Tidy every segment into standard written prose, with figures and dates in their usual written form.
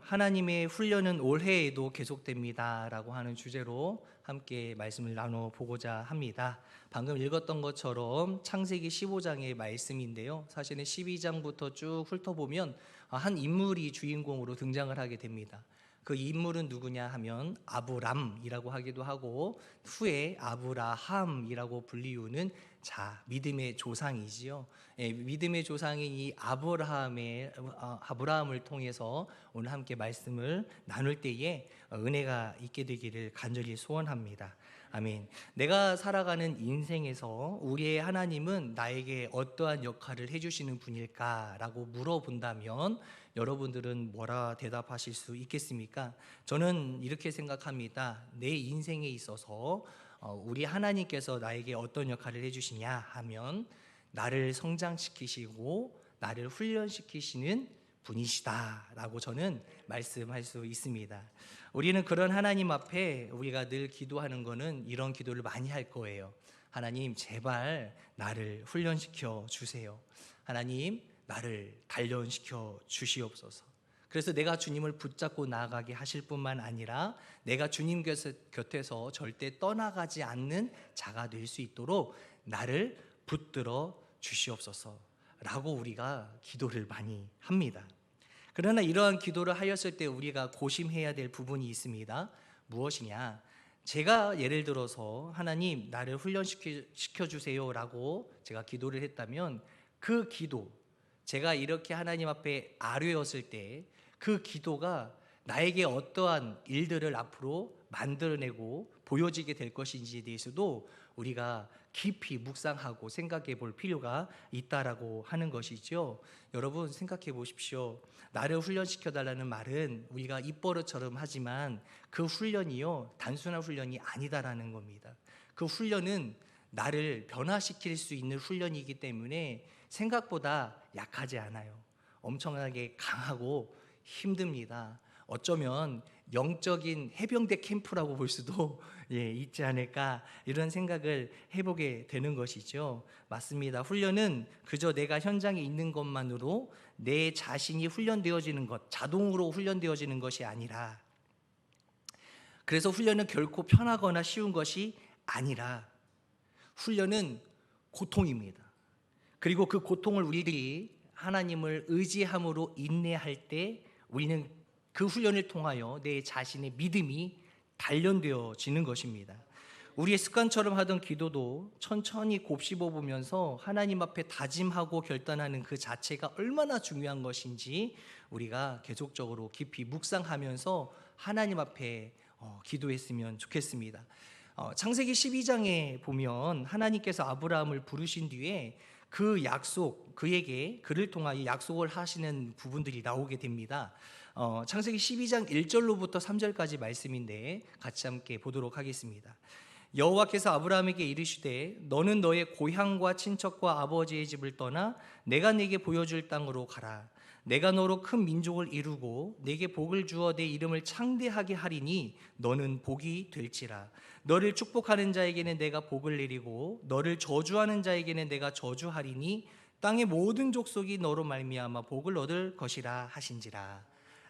하나님의 훈련은 올해에도 계속됩니다 라고 하는 주제로 함께 말씀을 나눠보고자 합니다. 방금 읽었던 것처럼 창세기 15장의 말씀인데요, 사실은 12장부터 쭉 훑어보면 한 인물이 주인공으로 등장을 하게 됩니다. 그 인물은 누구냐 하면 아브람이라고 하기도 하고 후에 아브라함이라고 불리우는 믿음의 조상이지요. 믿음의 조상인 이 아브라함을 통해서 오늘 함께 말씀을 나눌 때에 은혜가 있게 되기를 간절히 소원합니다. 아멘. 내가 살아가는 인생에서 우리의 하나님은 나에게 어떠한 역할을 해주시는 분일까라고 물어본다면 여러분들은 뭐라 대답하실 수 있겠습니까? 저는 이렇게 생각합니다. 내 인생에 있어서 우리 하나님께서 나에게 어떤 역할을 해주시냐 하면 나를 성장시키시고 나를 훈련시키시는 분이시다라고 저는 말씀할 수 있습니다. 우리는 그런 하나님 앞에 우리가 늘 기도하는 거는 이런 기도를 많이 할 거예요. 하나님, 제발 나를 훈련시켜 주세요. 하나님, 나를 단련시켜 주시옵소서. 그래서 내가 주님을 붙잡고 나아가게 하실 뿐만 아니라 내가 주님 곁에서 절대 떠나가지 않는 자가 될 수 있도록 나를 붙들어 주시옵소서 라고 우리가 기도를 많이 합니다. 그러나 이러한 기도를 하였을 때 우리가 고심해야 될 부분이 있습니다. 무엇이냐? 제가 예를 들어서 하나님 나를 훈련시켜 주세요 라고 제가 기도를 했다면 그 기도, 제가 이렇게 하나님 앞에 아뢰었을 때 그 기도가 나에게 어떠한 일들을 앞으로 만들어내고 보여지게 될 것인지에 대해서도 우리가 깊이 묵상하고 생각해 볼 필요가 있다라고 하는 것이죠. 여러분 생각해 보십시오. 나를 훈련시켜 달라는 말은 우리가 입버릇처럼 하지만 그 훈련이요 단순한 훈련이 아니다라는 겁니다. 그 훈련은 나를 변화시킬 수 있는 훈련이기 때문에 생각보다 약하지 않아요. 엄청나게 강하고 힘듭니다. 어쩌면 영적인 해병대 캠프라고 볼 수도 있지 않을까 이런 생각을 해보게 되는 것이죠. 맞습니다. 훈련은 그저 내가 현장에 있는 것만으로 내 자신이 훈련되어지는 것, 자동으로 훈련되어지는 것이 아니라, 그래서 훈련은 결코 편하거나 쉬운 것이 아니라 훈련은 고통입니다. 그리고 그 고통을 우리들이 하나님을 의지함으로 인내할 때 우리는 그 훈련을 통하여 내 자신의 믿음이 단련되어지는 것입니다. 우리의 습관처럼 하던 기도도 천천히 곱씹어 보면서 하나님 앞에 다짐하고 결단하는 그 자체가 얼마나 중요한 것인지 우리가 계속적으로 깊이 묵상하면서 하나님 앞에 기도했으면 좋겠습니다. 창세기 12장에 보면 하나님께서 아브라함을 부르신 뒤에 그 약속, 그를 통하여 약속을 하시는 부분들이 나오게 됩니다. 창세기 12장 1절로부터 3절까지 말씀인데 같이 함께 보도록 하겠습니다. 여호와께서 아브라함에게 이르시되 너는 너의 고향과 친척과 아버지의 집을 떠나 내가 네게 보여줄 땅으로 가라. 내가 너로 큰 민족을 이루고 네게 복을 주어 내 이름을 창대하게 하리니 너는 복이 될지라. 너를 축복하는 자에게는 내가 복을 내리고 너를 저주하는 자에게는 내가 저주하리니 땅의 모든 족속이 너로 말미암아 복을 얻을 것이라 하신지라.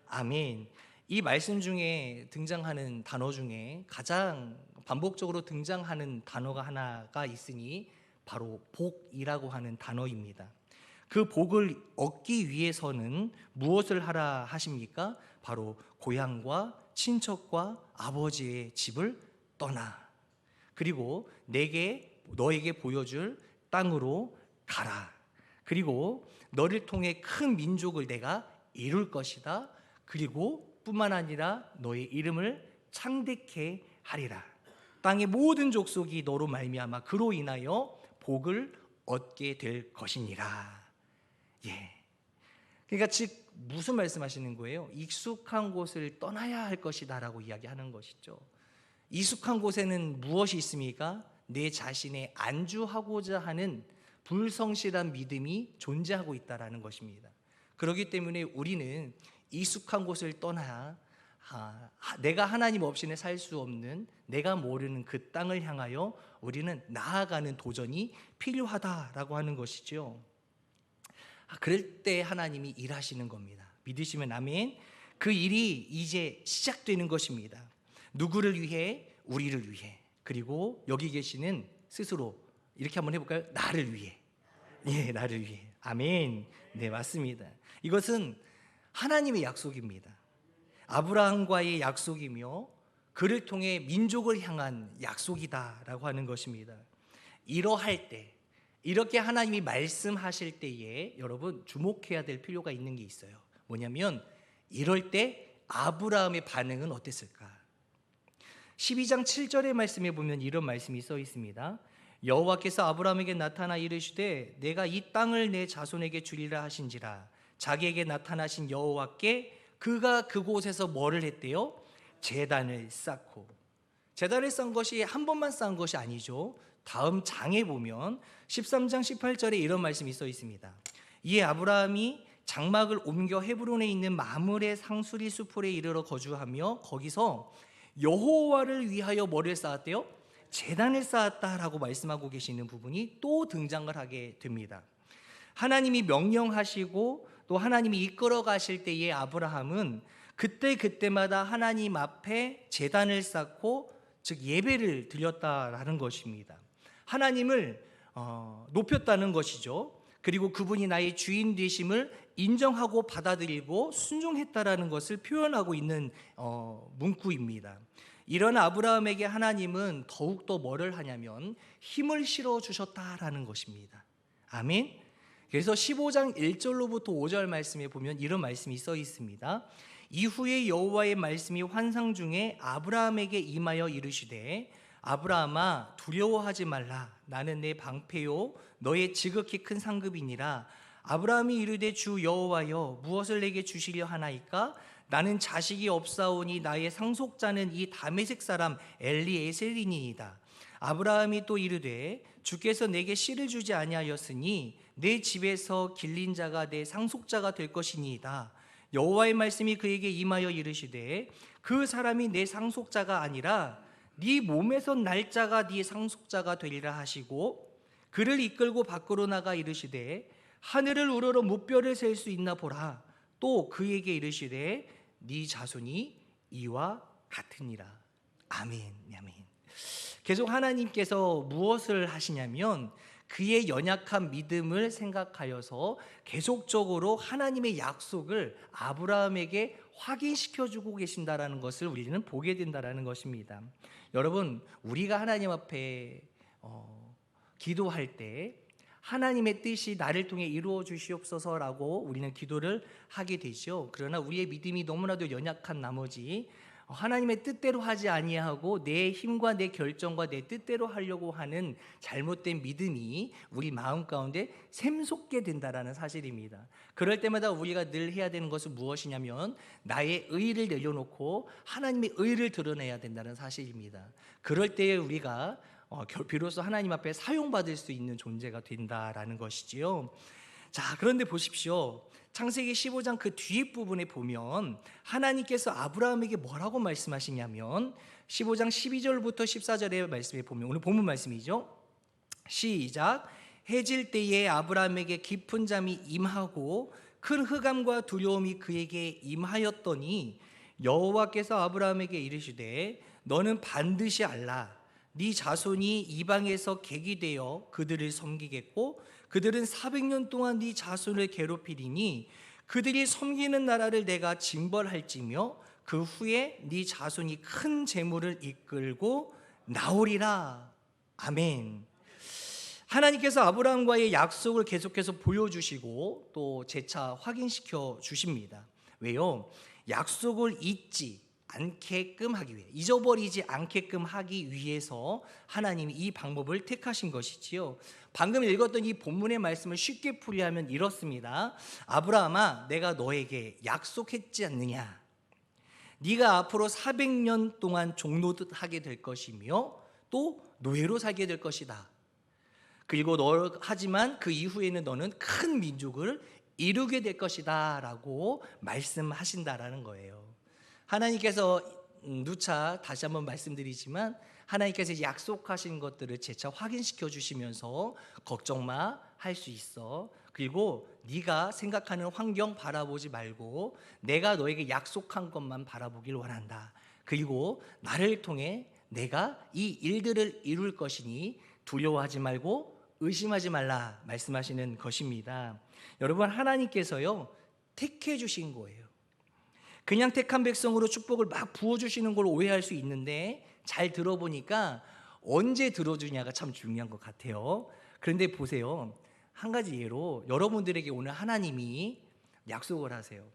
아멘. 이 말씀 중에 등장하는 단어 중에 가장 반복적으로 등장하는 단어가 하나가 있으니 바로 복이라고 하는 단어입니다. 그 복을 얻기 위해서는 무엇을 하라 하십니까? 바로 고향과 친척과 아버지의 집을 떠나, 그리고 너에게 보여줄 땅으로 가라. 그리고 너를 통해 큰 민족을 내가 이룰 것이다. 그리고 뿐만 아니라 너의 이름을 창대케 하리라. 땅의 모든 족속이 너로 말미암아 그로 인하여 복을 얻게 될 것이니라. 그러니까 즉 무슨 말씀하시는 거예요? 익숙한 곳을 떠나야 할 것이다라고 이야기하는 것이죠. 익숙한 곳에는 무엇이 있습니까? 내 자신의 안주하고자 하는 불성실한 믿음이 존재하고 있다라는 것입니다. 그렇기 때문에 우리는 익숙한 곳을 떠나 내가 하나님 없이는 살 수 없는, 내가 모르는 그 땅을 향하여 우리는 나아가는 도전이 필요하다라고 하는 것이죠. 그럴 때 하나님이 일하시는 겁니다. 믿으시면 아멘. 그 일이 이제 시작되는 것입니다. 누구를 위해? 우리를 위해. 그리고 여기 계시는 스스로 이렇게 한번 해볼까요? 나를 위해. 예, 나를 위해. 아멘. 네, 맞습니다. 이것은 하나님의 약속입니다. 아브라함과의 약속이며 그를 통해 민족을 향한 약속이다라고 하는 것입니다. 이러할 때, 이렇게 하나님이 말씀하실 때에 여러분 주목해야 될 필요가 있는 게 있어요. 뭐냐면 이럴 때 아브라함의 반응은 어땠을까? 12장 7절의 말씀에 보면 이런 말씀이 써 있습니다. 여호와께서 아브라함에게 나타나 이르시되 내가 이 땅을 내 자손에게 주리라 하신지라. 자기에게 나타나신 여호와께 그가 그곳에서 뭐를 했대요? 제단을 쌓고. 제단을 쌓은 것이 한 번만 쌓은 것이 아니죠. 다음 장에 보면 13장 18절에 이런 말씀이 써 있습니다. 이에 아브라함이 장막을 옮겨 헤브론에 있는 마므레 상수리 수풀에 이르러 거주하며 거기서 여호와를 위하여 뭐를 쌓았대요? 제단을 쌓았다라고 말씀하고 계시는 부분이 또 등장을 하게 됩니다. 하나님이 명령하시고 또 하나님이 이끌어 가실 때에 아브라함은 그때마다 하나님 앞에 제단을 쌓고 즉 예배를 드렸다라는 것입니다. 하나님을 높였다는 것이죠. 그리고 그분이 나의 주인 되심을 인정하고 받아들이고 순종했다라는 것을 표현하고 있는 문구입니다. 이런 아브라함에게 하나님은 더욱더 뭐를 하냐면 힘을 실어 주셨다라는 것입니다. 아멘. 그래서 15장 1절로부터 5절 말씀에 보면 이런 말씀이 써 있습니다. 이후에 여호와의 말씀이 환상 중에 아브라함에게 임하여 이르시되 아브라함아 두려워하지 말라. 나는 내 방패요 너의 지극히 큰 상급이니라. 아브라함이 이르되 주 여호와여 무엇을 내게 주시려 하나이까? 나는 자식이 없사오니 나의 상속자는 이 다메섹 사람 엘리에셀이니이다. 아브라함이 또 이르되 주께서 내게 씨를 주지 아니하였으니 내 집에서 길린 자가 내 상속자가 될 것이니이다. 여호와의 말씀이 그에게 임하여 이르시되 그 사람이 내 상속자가 아니라 네 몸에서 날짜가 네 상속자가 되리라 하시고 그를 이끌고 밖으로 나가 이르시되 하늘을 우러러 무뼈를 셀 수 있나 보라. 또 그에게 이르시되 네 자손이 이와 같으니라. 아멘. 아멘. 계속 하나님께서 무엇을 하시냐면 그의 연약한 믿음을 생각하여서 계속적으로 하나님의 약속을 아브라함에게 확인시켜주고 계신다라는 것을 우리는 보게 된다라는 것입니다. 여러분, 우리가 하나님 앞에 기도할 때 하나님의 뜻이 나를 통해 이루어 주시옵소서라고 우리는 기도를 하게 되죠. 그러나 우리의 믿음이 너무나도 연약한 나머지 하나님의 뜻대로 하지 아니하고 내 힘과 내 결정과 내 뜻대로 하려고 하는 잘못된 믿음이 우리 마음 가운데 샘솟게 된다라는 사실입니다. 그럴 때마다 우리가 늘 해야 되는 것은 무엇이냐면 나의 의를 내려놓고 하나님의 의를 드러내야 된다는 사실입니다. 그럴 때에 우리가 비로소 하나님 앞에 사용받을 수 있는 존재가 된다라는 것이지요. 자, 그런데 보십시오. 창세기 15장 그 뒷부분에 보면 하나님께서 아브라함에게 뭐라고 말씀하시냐면 15장 12절부터 14절의 말씀에 보면 오늘 본문 말씀이죠. 시작. 해질 때에 아브라함에게 깊은 잠이 임하고 큰 흑암과 두려움이 그에게 임하였더니 여호와께서 아브라함에게 이르시되 너는 반드시 알라. 네 자손이 이방에서 객이 되어 그들을 섬기겠고 그들은 400년 동안 네 자손을 괴롭히리니 그들이 섬기는 나라를 내가 징벌할지며 그 후에 네 자손이 큰 재물을 이끌고 나오리라. 아멘. 하나님께서 아브라함과의 약속을 계속해서 보여주시고 또 재차 확인시켜 주십니다. 왜요? 약속을 잊지 않게끔 하기 위해, 잊어버리지 않게끔 하기 위해서 하나님이 이 방법을 택하신 것이지요. 방금 읽었던 이 본문의 말씀을 쉽게 풀이하면 이렇습니다. 아브라함아, 내가 너에게 약속했지 않느냐? 네가 앞으로 400년 동안 종노릇하게 될 것이며 또 노예로 살게 될 것이다. 그리고 하지만 그 이후에는 너는 큰 민족을 이루게 될 것이다 라고 말씀하신다라는 거예요. 하나님께서 누차 다시 한번 말씀드리지만 하나님께서 약속하신 것들을 재차 확인시켜 주시면서 걱정 마, 할 수 있어. 그리고 네가 생각하는 환경 바라보지 말고 내가 너에게 약속한 것만 바라보길 원한다. 그리고 나를 통해 내가 이 일들을 이룰 것이니 두려워하지 말고 의심하지 말라 말씀하시는 것입니다. 여러분, 하나님께서요 택해 주신 거예요. 그냥 택한 백성으로 축복을 막 부어주시는 걸 오해할 수 있는데, 잘 들어보니까 언제 들어주냐가 참 중요한 것 같아요. 그런데 보세요, 한 가지 예로 여러분들에게 오늘 하나님이 약속을 하세요.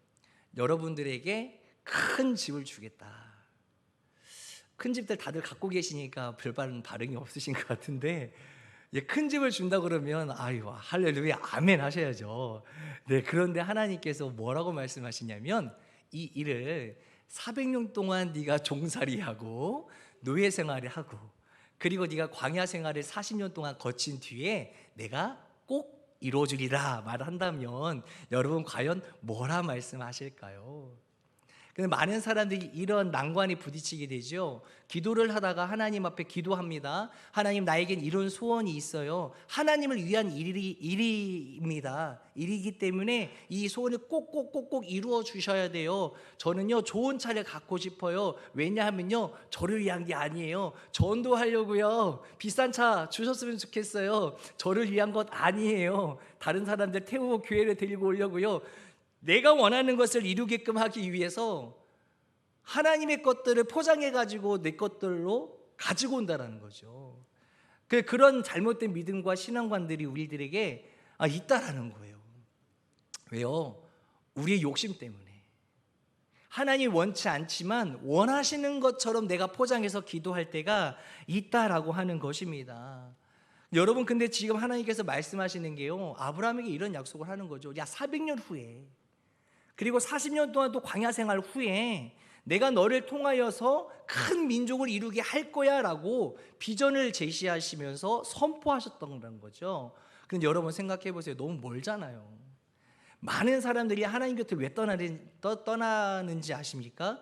여러분들에게 큰 집을 주겠다. 큰 집들 다들 갖고 계시니까 별반 반응이 없으신 것 같은데, 큰 집을 준다 그러면 아유 할렐루야 아멘 하셔야죠. 네, 그런데 하나님께서 뭐라고 말씀하시냐면, 이 일을 400년 동안 네가 종살이하고 노예 생활을 하고, 그리고 네가 광야 생활을 40년 동안 거친 뒤에 내가 꼭 이루어주리라 말한다면 여러분 과연 뭐라 말씀하실까요? 근데 많은 사람들이 이런 난관에 부딪히게 되죠. 기도를 하다가 하나님 앞에 기도합니다. 하나님, 나에겐 이런 소원이 있어요. 하나님을 위한 일입니다. 일이기 때문에 이 소원을 꼭꼭꼭꼭 이루어 주셔야 돼요. 저는요 좋은 차를 갖고 싶어요. 왜냐하면요 저를 위한 게 아니에요. 전도하려고요. 비싼 차 주셨으면 좋겠어요. 저를 위한 것 아니에요. 다른 사람들 태우고 교회를 데리고 오려고요. 내가 원하는 것을 이루게끔 하기 위해서 하나님의 것들을 포장해가지고 내 것들로 가지고 온다는 거죠. 그런 잘못된 믿음과 신앙관들이 우리들에게 있다라는 거예요. 왜요? 우리의 욕심 때문에. 하나님 원치 않지만 원하시는 것처럼 내가 포장해서 기도할 때가 있다라고 하는 것입니다. 여러분, 근데 지금 하나님께서 말씀하시는 게요, 아브라함에게 이런 약속을 하는 거죠. 야, 400년 후에, 그리고 40년 동안 또 광야 생활 후에 내가 너를 통하여서 큰 민족을 이루게 할 거야 라고 비전을 제시하시면서 선포하셨던 거죠. 근데 여러분 생각해 보세요. 너무 멀잖아요. 많은 사람들이 하나님 곁을 왜 떠나는지 아십니까?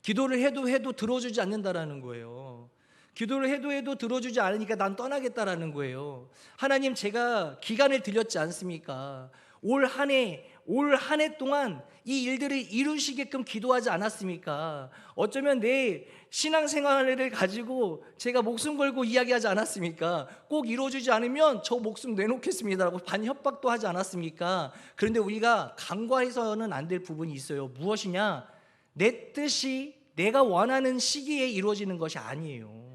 기도를 해도 들어주지 않는다라는 거예요. 기도를 해도 들어주지 않으니까 난 떠나겠다라는 거예요. 하나님, 제가 기간을 드렸지 않습니까? 올 한 해 동안 이 일들을 이루시게끔 기도하지 않았습니까? 어쩌면 내 신앙생활을 가지고 제가 목숨 걸고 이야기하지 않았습니까? 꼭 이루어주지 않으면 저 목숨 내놓겠습니다라고 반협박도 하지 않았습니까? 그런데 우리가 간과해서는 안 될 부분이 있어요. 무엇이냐? 내 뜻이 내가 원하는 시기에 이루어지는 것이 아니에요.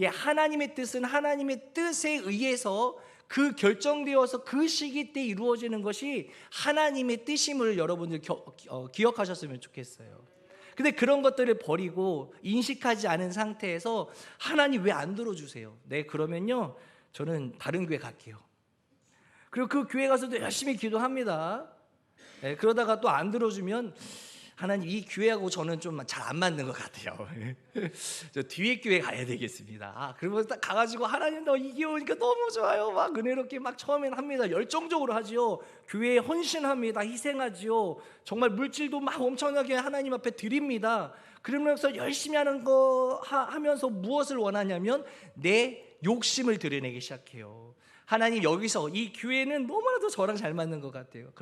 하나님의 뜻은 하나님의 뜻에 의해서 그 결정되어서 그 시기 때 이루어지는 것이 하나님의 뜻임을 여러분들 기억하셨으면 좋겠어요. 근데 그런 것들을 버리고 인식하지 않은 상태에서 하나님 왜 안 들어주세요? 네, 그러면요 저는 다른 교회 갈게요. 그리고 그 교회 가서도 열심히 기도합니다. 네, 그러다가 또 안 들어주면 하나님, 이 교회하고 저는 좀 잘 안 맞는 것 같아요. 저 뒤에 교회 가야 되겠습니다. 그러면서 딱 가가지고 하나님 너 이게 오니까 너무 좋아요. 막 은혜롭게 막 처음에는 합니다. 열정적으로 하지요. 교회에 헌신합니다. 희생하지요. 정말 물질도 막 엄청나게 하나님 앞에 드립니다. 그러면서 열심히 하는 거 하면서 무엇을 원하냐면 내 욕심을 드러내기 시작해요. 하나님, 여기서 이 교회는 너무나도 저랑 잘 맞는 것 같아요.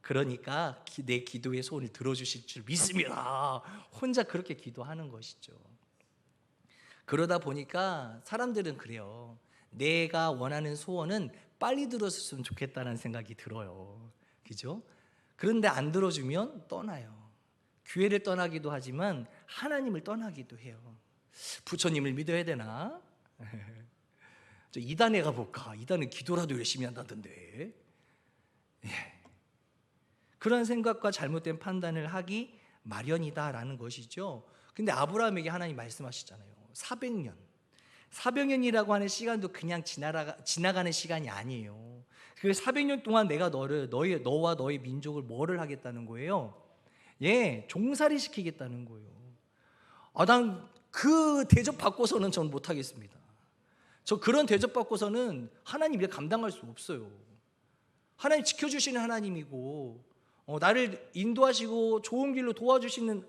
그러니까 내 기도의 소원을 들어주실 줄 믿습니다. 혼자 그렇게 기도하는 것이죠. 그러다 보니까 사람들은 그래요. 내가 원하는 소원은 빨리 들어줬으면 좋겠다는 생각이 들어요. 그죠? 그런데 안 들어주면 떠나요. 교회를 떠나기도 하지만 하나님을 떠나기도 해요. 부처님을 믿어야 되나? 저 이단에 가볼까? 이단은 기도라도 열심히 한다던데. 그런 생각과 잘못된 판단을 하기 마련이다라는 것이죠. 근데 아브라함에게 하나님 말씀하시잖아요. 400년이라고 하는 시간도 그냥 지나가는 시간이 아니에요. 그 400년 동안 내가 너와 너의 민족을 뭐를 하겠다는 거예요? 종살이 시키겠다는 거예요. 난 그 대접 받고서는 전 못하겠습니다. 저 그런 대접 받고서는 하나님 일 감당할 수 없어요. 하나님 지켜주시는 하나님이고 나를 인도하시고 좋은 길로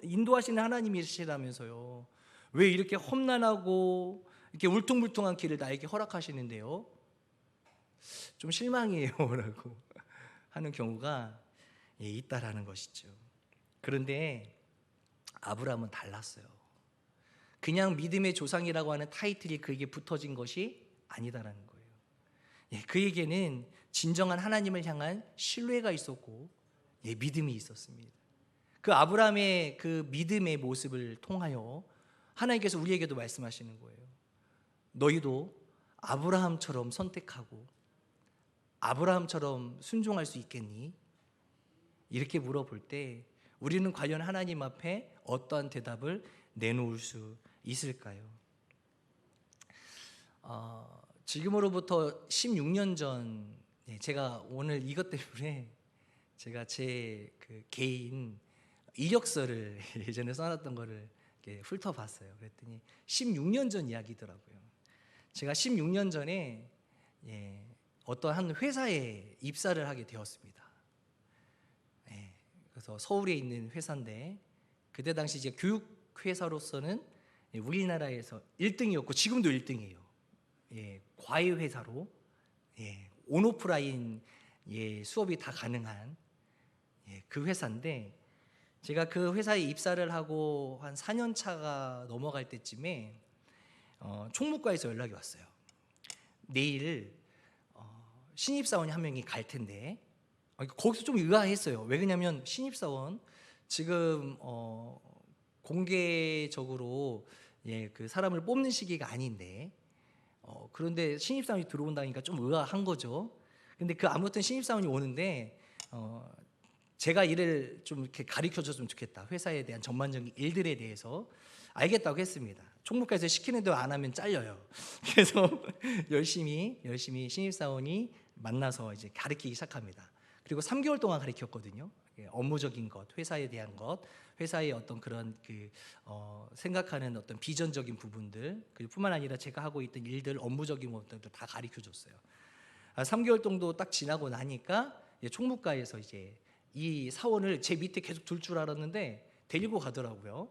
인도하시는 하나님이시라면서요. 왜 이렇게 험난하고 이렇게 울퉁불퉁한 길을 나에게 허락하시는데요? 좀 실망이에요 라고. 하는 경우가 있다라는 것이죠. 그런데 아브라함은 달랐어요. 그냥 믿음의 조상이라고 하는 타이틀이 그에게 붙어진 것이 아니다라는 거예요. 그에게는 진정한 하나님을 향한 신뢰가 있었고 믿음이 있었습니다. 그 아브라함의 그 믿음의 모습을 통하여 하나님께서 우리에게도 말씀하시는 거예요. 너희도 아브라함처럼 선택하고 아브라함처럼 순종할 수 있겠니? 이렇게 물어볼 때 우리는 과연 하나님 앞에 어떠한 대답을 내놓을 수 있을까요? 지금으로부터 16년 전 제가 오늘 이것 때문에 제가 제 그 개인 이력서를 예전에 써놨던 거를 이렇게 훑어봤어요. 그랬더니 16년 전 이야기더라고요. 제가 16년 전에 어떤 한 회사에 입사를 하게 되었습니다. 그래서 서울에 있는 회사인데 그때 당시 이제 교육회사로서는 우리나라에서 1등이었고 지금도 1등이에요. 과외 회사로 온오프라인 수업이 다 가능한 그 회사인데 제가 그 회사에 입사를 하고 한 4년 차가 넘어갈 때쯤에 총무과에서 연락이 왔어요. 내일 신입사원이 한 명이 갈 텐데 거기서 좀 의아했어요. 왜 그러냐면 신입사원 지금 공개적으로 그 사람을 뽑는 시기가 아닌데 그런데 신입사원이 들어온다니까 좀 의아한 거죠. 근데 그 아무튼 신입사원이 오는데 제가 일을 좀 이렇게 가르쳐 줬으면 좋겠다. 회사에 대한 전반적인 일들에 대해서 알겠다고 했습니다. 총무과에서 시키는 대로 안 하면 잘려요. 그래서 열심히 신입사원이 만나서 이제 가르치기 시작합니다. 그리고 3개월 동안 가르쳤거든요. 업무적인 것, 회사에 대한 것, 회사의 어떤 그런 생각하는 어떤 비전적인 부분들, 뿐만 아니라 제가 하고 있던 일들, 업무적인 것들도 다 가르쳐 줬어요. 3개월 정도 딱 지나고 나니까 총무과에서 이제 이 사원을 제 밑에 계속 둘 줄 알았는데 데리고 가더라고요.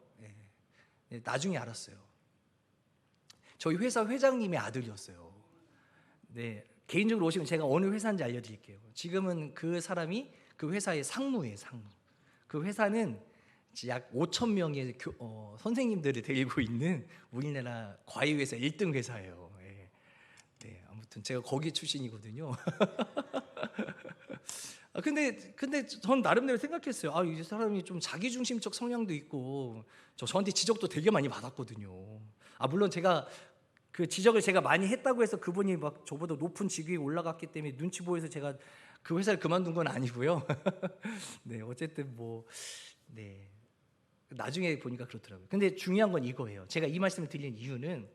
나중에 알았어요. 저희 회사 회장님의 아들이었어요. 개인적으로 오시면 제가 어느 회사인지 알려드릴게요. 지금은 그 사람이 그 회사의 상무예요, 상무. 그 회사는 약 5천 명의 선생님들을 데리고 있는 우리나라 과외회사 1등 회사예요. 아무튼 제가 거기 출신이거든요. 근데 전 나름대로 생각했어요. 이 사람이 좀 자기중심적 성향도 있고 저한테 지적도 되게 많이 받았거든요. 물론 제가 그 지적을 제가 많이 했다고 해서 그분이 막 저보다 높은 직위에 올라갔기 때문에 눈치 보여서 제가 그 회사를 그만둔 건 아니고요. 어쨌든 나중에 보니까 그렇더라고요. 근데 중요한 건 이거예요. 제가 이 말씀을 드린 이유는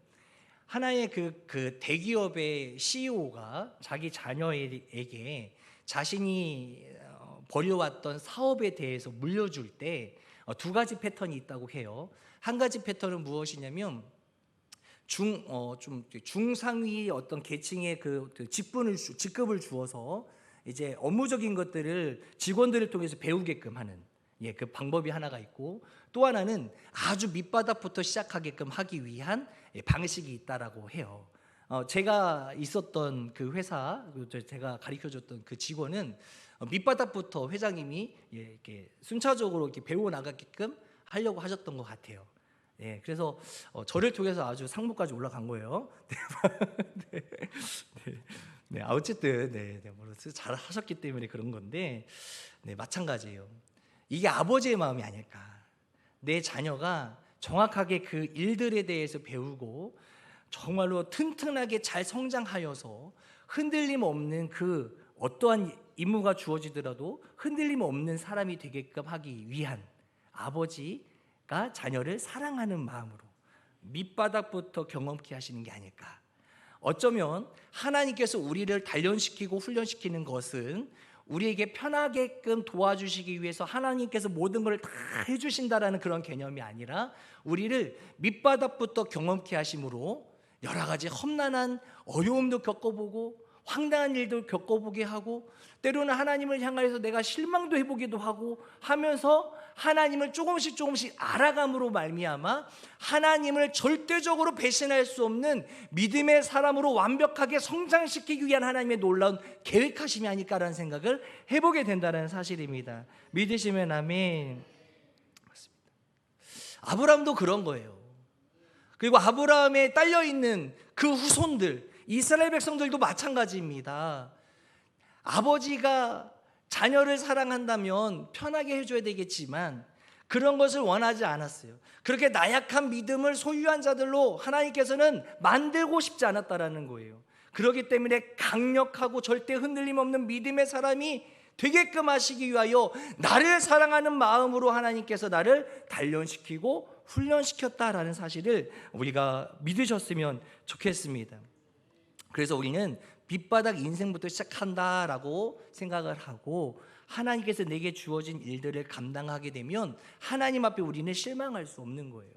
하나의 그 대기업의 CEO가 자기 자녀에게 자신이 벌여왔던 사업에 대해서 물려줄 때 두 가지 패턴이 있다고 해요. 한 가지 패턴은 무엇이냐면 좀 중상위 어떤 계층의 그 직급을 주어서 이제 업무적인 것들을 직원들을 통해서 배우게끔 하는 그 방법이 하나가 있고, 또 하나는 아주 밑바닥부터 시작하게끔 하기 위한 방식이 있다라고 해요. 제가 있었던 그 회사, 제가 가르쳐줬던 그 직원은 밑바닥부터 회장님이 이렇게 순차적으로 이렇게 배워 나가게끔 하려고 하셨던 것 같아요. 그래서 저를 통해서 아주 상무까지 올라간 거예요. 어쨌든 잘 하셨기 때문에 그런 건데, 마찬가지예요. 이게 아버지의 마음이 아닐까. 내 자녀가 정확하게 그 일들에 대해서 배우고 정말로 튼튼하게 잘 성장하여서 흔들림 없는 그 어떠한 임무가 주어지더라도 흔들림 없는 사람이 되게끔 하기 위한 아버지가 자녀를 사랑하는 마음으로 밑바닥부터 경험케 하시는 게 아닐까. 어쩌면 하나님께서 우리를 단련시키고 훈련시키는 것은 우리에게 편하게끔 도와주시기 위해서 하나님께서 모든 걸 다 해주신다라는 그런 개념이 아니라 우리를 밑바닥부터 경험케 하심으로 여러 가지 험난한 어려움도 겪어보고 황당한 일도 겪어보게 하고 때로는 하나님을 향하여서 내가 실망도 해보기도 하고 하면서 하나님을 조금씩 알아감으로 말미암아 하나님을 절대적으로 배신할 수 없는 믿음의 사람으로 완벽하게 성장시키기 위한 하나님의 놀라운 계획하심이 아닐까라는 생각을 해보게 된다는 사실입니다. 믿으시면 아멘. 맞습니다. 아브라함도 그런 거예요. 그리고 아브라함에 딸려있는 그 후손들, 이스라엘 백성들도 마찬가지입니다. 아버지가 자녀를 사랑한다면 편하게 해줘야 되겠지만 그런 것을 원하지 않았어요. 그렇게 나약한 믿음을 소유한 자들로 하나님께서는 만들고 싶지 않았다라는 거예요. 그렇기 때문에 강력하고 절대 흔들림 없는 믿음의 사람이 되게끔 하시기 위하여 나를 사랑하는 마음으로 하나님께서 나를 단련시키고 훈련시켰다라는 사실을 우리가 믿으셨으면 좋겠습니다. 그래서 우리는 밑바닥 인생부터 시작한다라고 생각을 하고 하나님께서 내게 주어진 일들을 감당하게 되면 하나님 앞에 우리는 실망할 수 없는 거예요.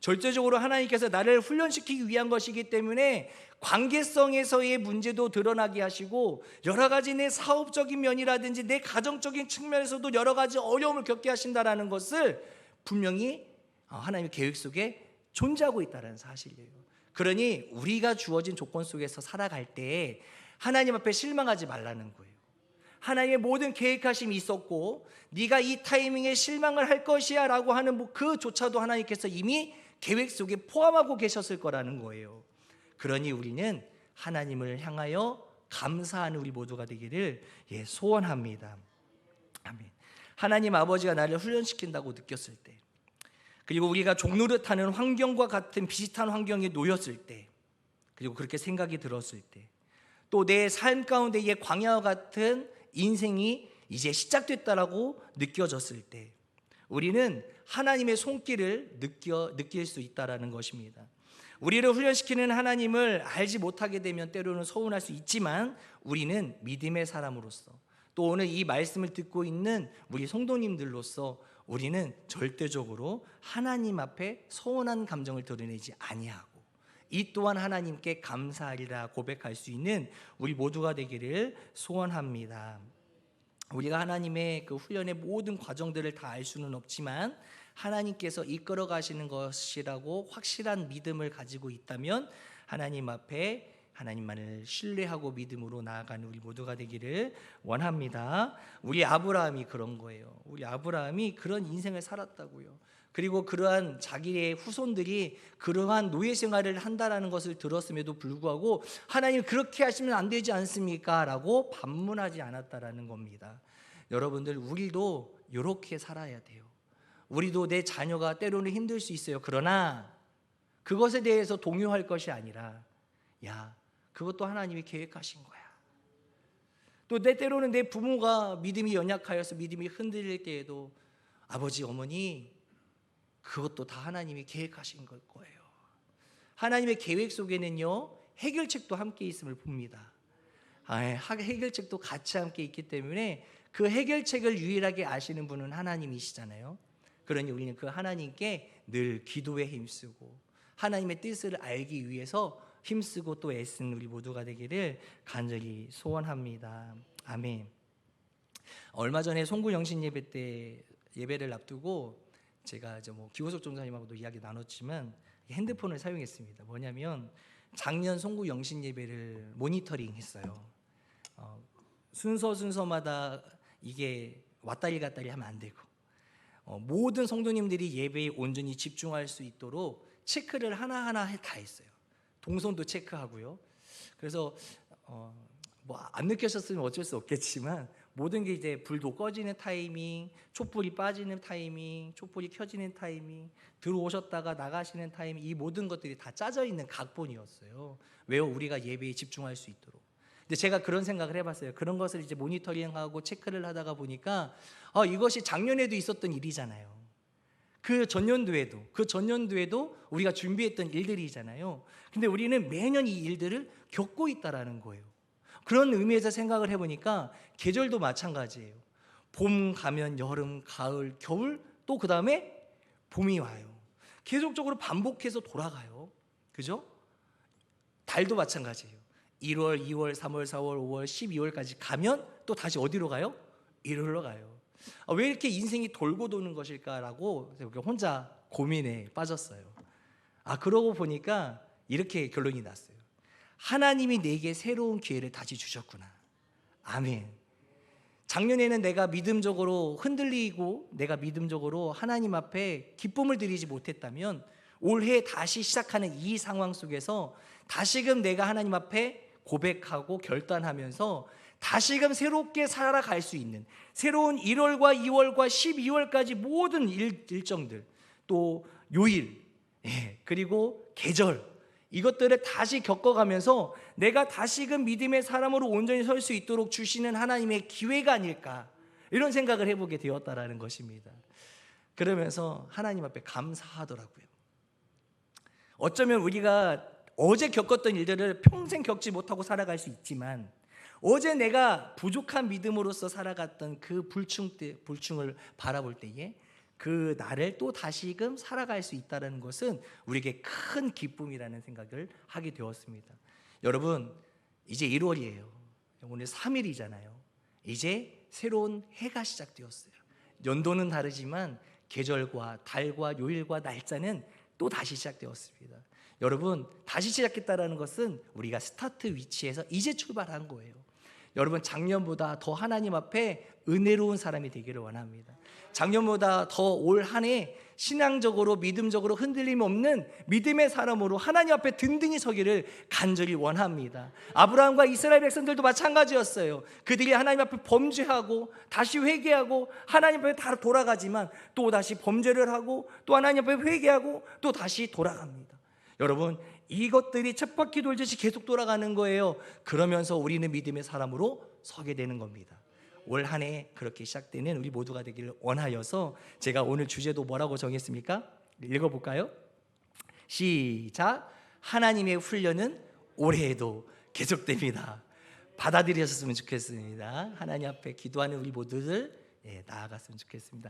절대적으로 하나님께서 나를 훈련시키기 위한 것이기 때문에 관계성에서의 문제도 드러나게 하시고 여러 가지 내 사업적인 면이라든지 내 가정적인 측면에서도 여러 가지 어려움을 겪게 하신다라는 것을 분명히 하나님의 계획 속에 존재하고 있다는 사실이에요. 그러니 우리가 주어진 조건 속에서 살아갈 때 하나님 앞에 실망하지 말라는 거예요. 하나님의 모든 계획하심이 있었고 네가 이 타이밍에 실망을 할 것이야 라고 하는 그조차도 하나님께서 이미 계획 속에 포함하고 계셨을 거라는 거예요. 그러니 우리는 하나님을 향하여 감사하는 우리 모두가 되기를 소원합니다. 아멘. 하나님 아버지가 나를 훈련시킨다고 느꼈을 때, 그리고 우리가 종노릇하는 환경과 같은 비슷한 환경에 놓였을 때, 그리고 그렇게 생각이 들었을 때, 또 내 삶 가운데의 광야와 같은 인생이 이제 시작됐다라고 느껴졌을 때 우리는 하나님의 손길을 느낄 수 있다라는 것입니다. 우리를 훈련시키는 하나님을 알지 못하게 되면 때로는 서운할 수 있지만 우리는 믿음의 사람으로서 또 오늘 이 말씀을 듣고 있는 우리 성도님들로서 우리는 절대적으로 하나님 앞에 서운한 감정을 드러내지 아니하고 이 또한 하나님께 감사하리라 고백할 수 있는 우리 모두가 되기를 소원합니다. 우리가 하나님의 그 훈련의 모든 과정들을 다 알 수는 없지만 하나님께서 이끌어 가시는 것이라고 확실한 믿음을 가지고 있다면 하나님 앞에 하나님만을 신뢰하고 믿음으로 나아가는 우리 모두가 되기를 원합니다. 우리 아브라함이 그런 거예요. 우리 아브라함이 그런 인생을 살았다고요. 그리고 그러한 자기의 후손들이 그러한 노예 생활을 한다라는 것을 들었음에도 불구하고 하나님 그렇게 하시면 안 되지 않습니까? 라고 반문하지 않았다라는 겁니다. 여러분들 우리도 이렇게 살아야 돼요. 우리도 내 자녀가 때로는 힘들 수 있어요. 그러나 그것에 대해서 동요할 것이 아니라 야, 그것도 하나님이 계획하신 거야. 또 때로는 내 부모가 믿음이 연약하여서 믿음이 흔들릴 때에도 아버지, 어머니 그것도 다 하나님이 계획하신 걸 거예요. 하나님의 계획 속에는요 해결책도 함께 있음을 봅니다. 해결책도 같이 함께 있기 때문에 그 해결책을 유일하게 아시는 분은 하나님이시잖아요. 그러니 우리는 그 하나님께 늘 기도에 힘쓰고 하나님의 뜻을 알기 위해서 힘쓰고 또 애쓰는 우리 모두가 되기를 간절히 소원합니다. 아멘. 얼마 전에 송구 영신 예배 때 예배를 앞두고 제가 기호석 전사님하고도 이야기 나눴지만 핸드폰을 사용했습니다. 뭐냐면 작년 송구 영신 예배를 모니터링 했어요. 순서마다 이게 왔다리 갔다리 하면 안 되고 모든 성도님들이 예배에 온전히 집중할 수 있도록 체크를 하나하나 다 했어요. 동선도 체크하고요. 그래서 안 느끼셨으면 어쩔 수 없겠지만 모든 게 이제 불도 꺼지는 타이밍, 촛불이 빠지는 타이밍, 촛불이 켜지는 타이밍, 들어오셨다가 나가시는 타이밍, 이 모든 것들이 다 짜져 있는 각본이었어요. 왜요? 우리가 예배에 집중할 수 있도록. 근데 제가 그런 생각을 해봤어요. 그런 것을 이제 모니터링하고 체크를 하다가 보니까 이것이 작년에도 있었던 일이잖아요. 그 전년도에도 우리가 준비했던 일들이잖아요. 근데 우리는 매년 이 일들을 겪고 있다라는 거예요. 그런 의미에서 생각을 해보니까 계절도 마찬가지예요. 봄 가면 여름, 가을, 겨울, 또 그 다음에 봄이 와요. 계속적으로 반복해서 돌아가요. 그죠? 달도 마찬가지예요. 1월, 2월, 3월, 4월, 5월, 12월까지 가면 또 다시 어디로 가요? 1월로 가요. 왜 이렇게 인생이 돌고 도는 것일까라고 혼자 고민에 빠졌어요. 그러고 보니까 이렇게 결론이 났어요. 하나님이 내게 새로운 기회를 다시 주셨구나. 아멘. 작년에는 내가 믿음적으로 흔들리고 내가 믿음적으로 하나님 앞에 기쁨을 드리지 못했다면 올해 다시 시작하는 이 상황 속에서 다시금 내가 하나님 앞에 고백하고 결단하면서 다시금 새롭게 살아갈 수 있는 새로운 1월과 2월과 12월까지 모든 일정들, 또 요일, 그리고 계절, 이것들을 다시 겪어가면서 내가 다시금 믿음의 사람으로 온전히 설 수 있도록 주시는 하나님의 기회가 아닐까, 이런 생각을 해보게 되었다라는 것입니다. 그러면서 하나님 앞에 감사하더라고요. 어쩌면 우리가 어제 겪었던 일들을 평생 겪지 못하고 살아갈 수 있지만 어제 내가 부족한 믿음으로서 살아갔던 그 불충을 바라볼 때에 그 나를 또 다시금 살아갈 수 있다는 것은 우리에게 큰 기쁨이라는 생각을 하게 되었습니다. 여러분, 이제 1월이에요. 오늘 3일이잖아요. 이제 새로운 해가 시작되었어요. 연도는 다르지만 계절과 달과 요일과 날짜는 또 다시 시작되었습니다. 여러분, 다시 시작했다는 것은 우리가 스타트 위치에서 이제 출발한 거예요. 여러분, 작년보다 더 하나님 앞에 은혜로운 사람이 되기를 원합니다. 작년보다 더 올 한 해 신앙적으로 믿음적으로 흔들림 없는 믿음의 사람으로 하나님 앞에 든든히 서기를 간절히 원합니다. 아브라함과 이스라엘 백성들도 마찬가지였어요. 그들이 하나님 앞에 범죄하고 다시 회개하고 하나님 앞에 다 돌아가지만 또 다시 범죄를 하고 또 하나님 앞에 회개하고 또 다시 돌아갑니다. 여러분, 이것들이 쳇바퀴 돌듯이 계속 돌아가는 거예요. 그러면서 우리는 믿음의 사람으로 서게 되는 겁니다. 올 한 해 그렇게 시작되는 우리 모두가 되기를 원하여서 제가 오늘 주제도 뭐라고 정했습니까? 읽어볼까요? 시작. 하나님의 훈련은 올해에도 계속됩니다. 받아들이셨으면 좋겠습니다. 하나님 앞에 기도하는 우리 모두들 나아갔으면 좋겠습니다.